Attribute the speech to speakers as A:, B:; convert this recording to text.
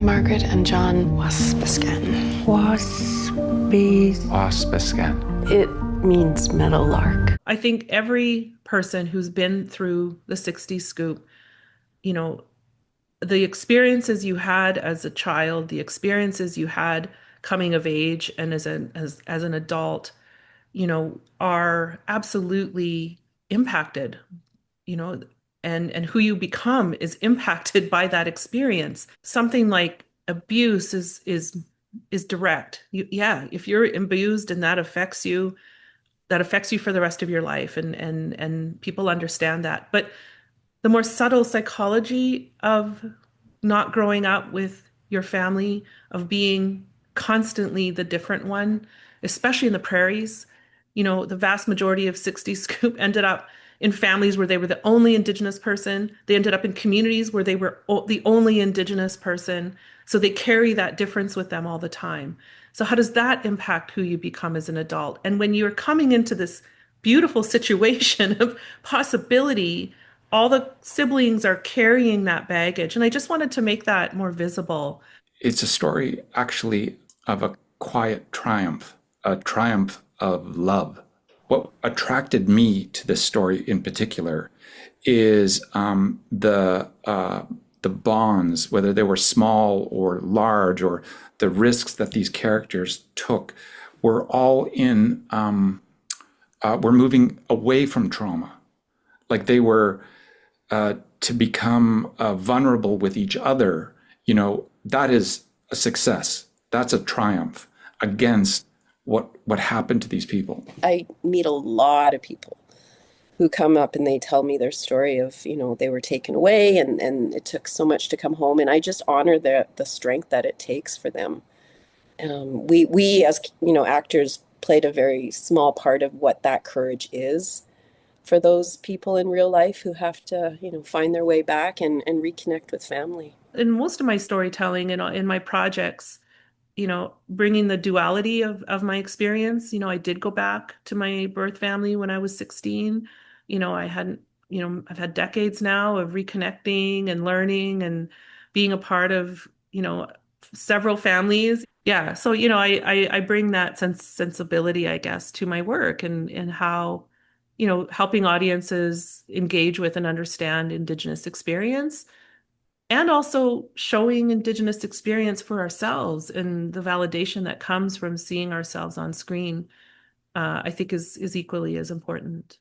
A: Margaret and John Waspescan.
B: Waspescan.
A: It means meadowlark.
C: I think every person who's been through the 60s scoop, you know, the experiences you had as a child, the experiences you had coming of age and as an adult, are absolutely impacted, you know, and who you become is impacted by that experience. Something like abuse is direct. Yeah, if you're abused and that affects you for the rest of your life, and people understand that. But the more subtle psychology of not growing up with your family, of being constantly the different one, especially in the prairies. The vast majority of 60s scoop ended up in families where they were the only Indigenous person. They ended up in communities where they were the only Indigenous person. So they carry that difference with them all the time. So how does that impact who you become as an adult? And when you're coming into this beautiful situation of possibility, all the siblings are carrying that baggage. And I just wanted to make that more visible.
B: It's a story actually of a quiet triumph, a triumph of love. What attracted me to this story in particular is the bonds, whether they were small or large, or the risks that these characters took, were all were moving away from trauma. Like they were to become vulnerable with each other. That is a success. That's a triumph against what happened to these people.
D: I meet a lot of people who come up and they tell me their story of, they were taken away and it took so much to come home. And I just honor the strength that it takes for them. We as, actors played a very small part of what that courage is for those people in real life who have to, find their way back and reconnect with family.
C: In most of my storytelling and in my projects, bringing the duality of my experience, I did go back to my birth family when I was 16. I hadn't, I've had decades now of reconnecting and learning and being a part of, several families. Yeah. So, I bring that sensibility, I guess, to my work and how, helping audiences engage with and understand Indigenous experience, and also showing Indigenous experience for ourselves and the validation that comes from seeing ourselves on screen, I think is equally as important.